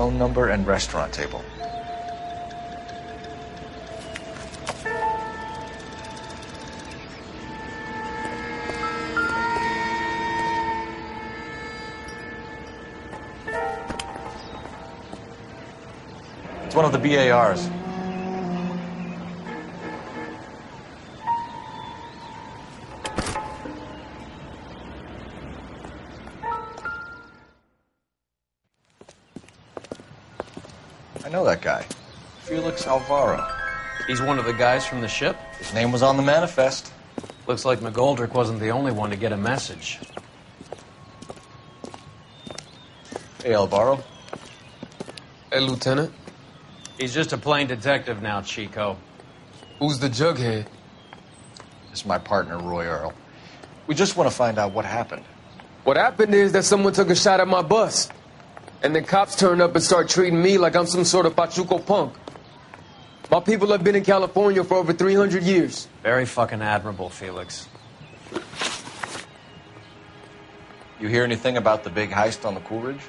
phone number and restaurant table. It's one of the BARs. I know that guy. Felix Alvaro. He's one of the guys from the ship? His name was on the manifest. Looks like McGoldrick wasn't the only one to get a message. Hey, Alvaro. Hey, Lieutenant. He's just a plain detective now, Chico. Who's the jughead? This is my partner, Roy Earl. We just want to find out what happened. What happened is that someone took a shot at my bus. And then cops turned up and start treating me like I'm some sort of Pachuco punk. My people have been in California for over 300 years. Very fucking admirable, Felix. You hear anything about the big heist on the Coolidge?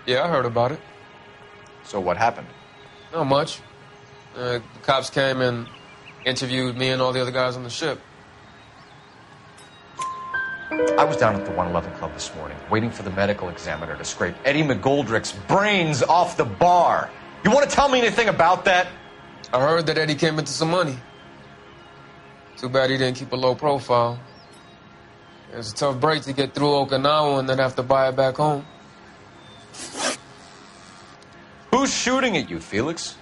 Yeah, I heard about it. So what happened? Not much. The cops came and interviewed me and all the other guys on the ship. I was down at the 111 Club this morning, waiting for the medical examiner to scrape Eddie McGoldrick's brains off the bar. You want to tell me anything about that? I heard that Eddie came into some money. Too bad he didn't keep a low profile. It was a tough break to get through Okinawa and then have to buy it back home. Who's shooting at you, Felix?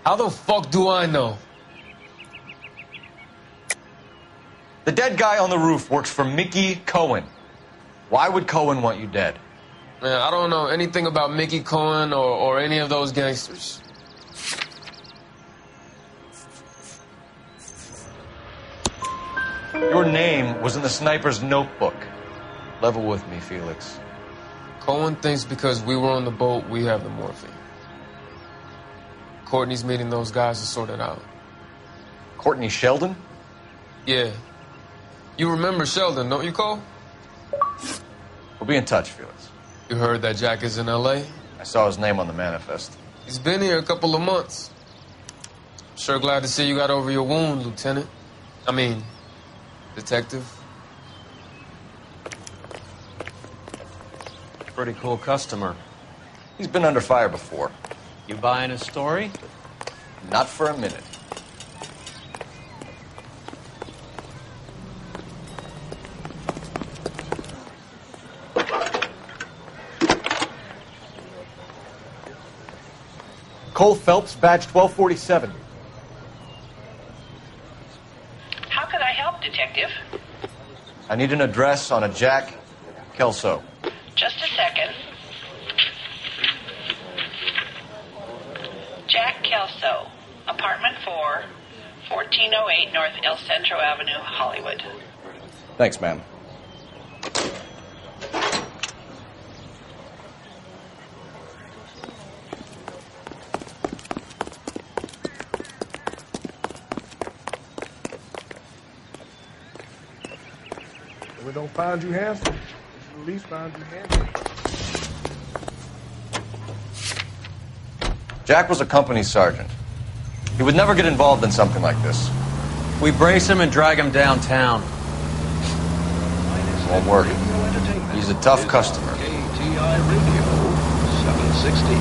How the fuck do I know? The dead guy on the roof works for Mickey Cohen. Why would Cohen want you dead? Man, I don't know anything about Mickey Cohen or any of those gangsters. Your name was in the sniper's notebook. Level with me, Felix. Cohen thinks because we were on the boat, we have the morphine. Courtney's meeting those guys to sort it out. Courtney Sheldon? Yeah. You remember Sheldon, don't you, Cole? We'll be in touch, Felix. You heard that Jack is in L.A.? I saw his name on the manifest. He's been here a couple of months. Sure glad to see you got over your wound, Lieutenant. I mean, Detective. Pretty cool customer. He's been under fire before. You buying his story? Not for a minute. Cole Phelps, badge 1247. How can I help, Detective? I need an address on a Jack Kelso. Just a second. Jack Kelso, apartment 4, 1408 North El Centro Avenue, Hollywood. Thanks, ma'am. If we don't find you handsome, we should at least find you handsome. Jack was a company sergeant. He would never get involved in something like this. We brace him and drag him downtown. Won't work. He's a tough customer. KTI Radio, 760.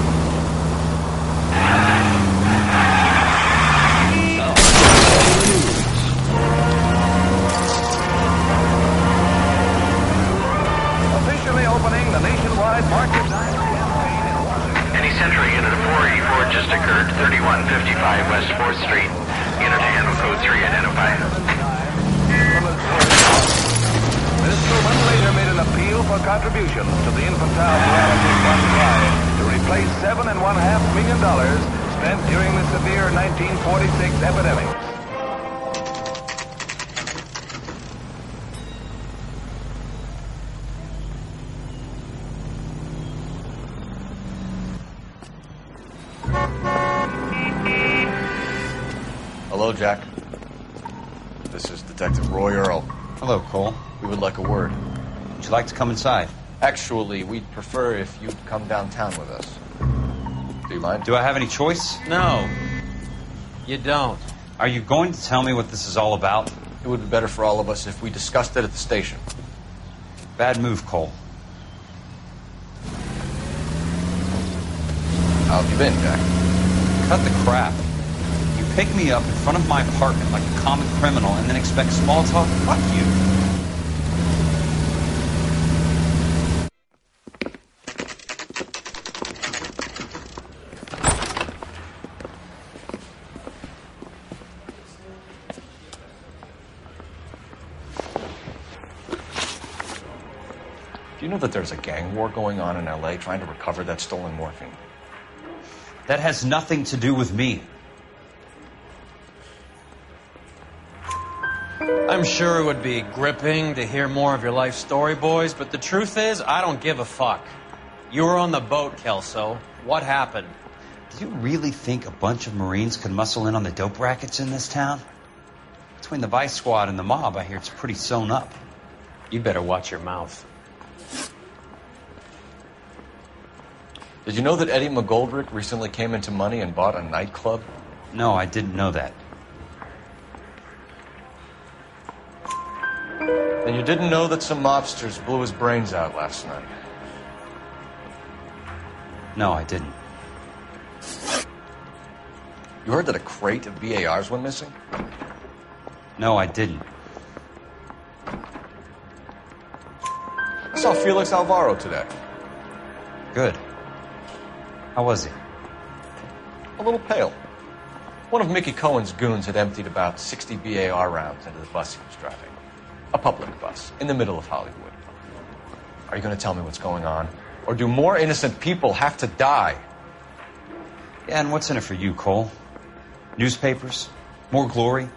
Officially opening the nationwide market diamond campaign in Washington. Any Century unit 484 just occurred, 3155 West 4th Street. Unit handle code 3 identified. Mr. Wynn later made an appeal for contributions to the infantile morality fund drive to replace $7.5 million spent during the severe 1946 epidemic. Hello, Jack. This is Detective Roy Earl. Hello, Cole. We would like a word. Would you like to come inside? Actually, we'd prefer if you'd come downtown with us. mind? Do I have any choice? No, you don't. Are you going to tell me what this is all about? It would be better for all of us if we discussed it at the station. Bad move, Cole. How have you been, Jack? Cut the crap. You pick me up in front of my apartment like a common criminal and then expect small talk? Fuck you. Do you know that there's a gang war going on in LA trying to recover that stolen morphine? That has nothing to do with me. I'm sure it would be gripping to hear more of your life story, boys, but the truth is, I don't give a fuck. You were on the boat, Kelso. What happened? Do you really think a bunch of Marines could muscle in on the dope rackets in this town? Between the Vice Squad and the mob, I hear it's pretty sewn up. You better watch your mouth. Did you know that Eddie McGoldrick recently came into money and bought a nightclub? No, I didn't know that. And you didn't know that some mobsters blew his brains out last night? No, I didn't. You heard that a crate of BARs went missing? No, I didn't. I saw Felix Alvaro today. Good. How was he? A little pale. One of Mickey Cohen's goons had emptied about 60 BAR rounds into the bus he was driving. A public bus, in the middle of Hollywood. Are you going to tell me what's going on? Or do more innocent people have to die? Yeah, and what's in it for you, Cole? Newspapers? More glory?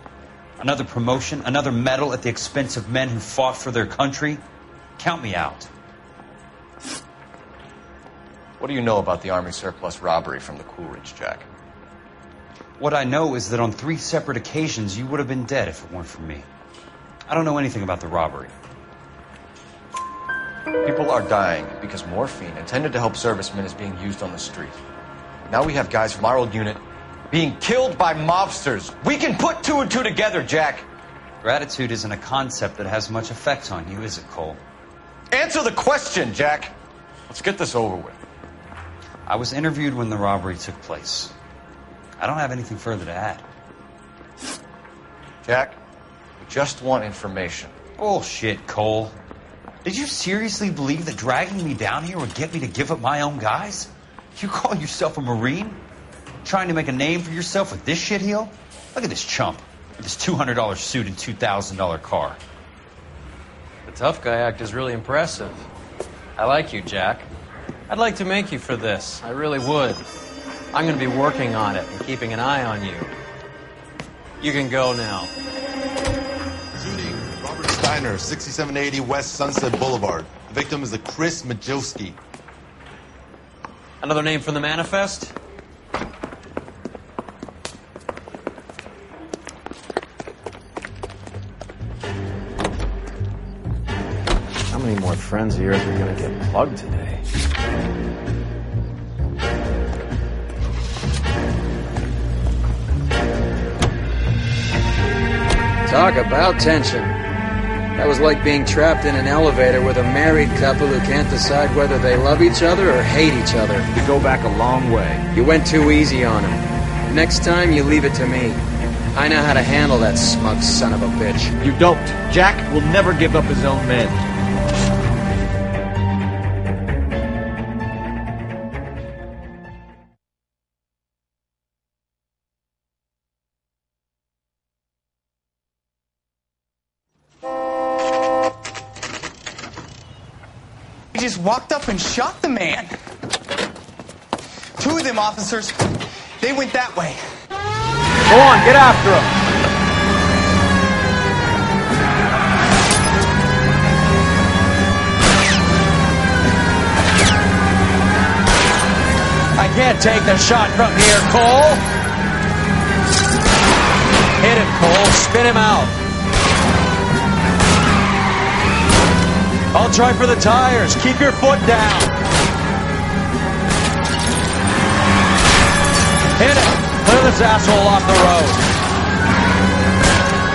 Another promotion? Another medal at the expense of men who fought for their country? Count me out. What do you know about the Army surplus robbery from the Coolidge, Jack? What I know is that on 3 separate occasions you would have been dead if it weren't for me. I don't know anything about the robbery. People are dying because morphine intended to help servicemen is being used on the street. Now we have guys from our old unit being killed by mobsters. We can put 2 and 2 together, Jack. Gratitude isn't a concept that has much effect on you, is it, Cole? Answer the question, Jack. Let's get this over with. I was interviewed when the robbery took place. I don't have anything further to add. Jack, we just want information. Bullshit, Cole. Did you seriously believe that dragging me down here would get me to give up my own guys? You call yourself a Marine? Trying to make a name for yourself with this shitheel? Look at this chump with his $200 suit and $2,000 car. The tough guy act is really impressive. I like you, Jack. I'd like to make you for this. I really would. I'm going to be working on it and keeping an eye on you. You can go now. Shooting, Robert Steiner, 6780 West Sunset Boulevard. The victim is a Chris Majowski. Another name from the manifest? How many more friends of yours are going to get plugged today? Talk about tension. That was like being trapped in an elevator with a married couple who can't decide whether they love each other or hate each other. You go back a long way. You went too easy on him. Next time, you leave it to me. I know how to handle that smug son of a bitch. You don't. Jack will never give up his own men. He just walked up and shot the man. 2 of them officers, they went that way. Go on, get after him. I can't take the shot from here, Cole. Hit him, Cole. Spin him out. I'll try for the tires. Keep your foot down. this asshole off the road.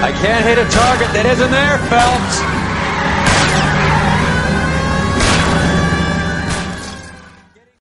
I can't hit a target that isn't there, Phelps.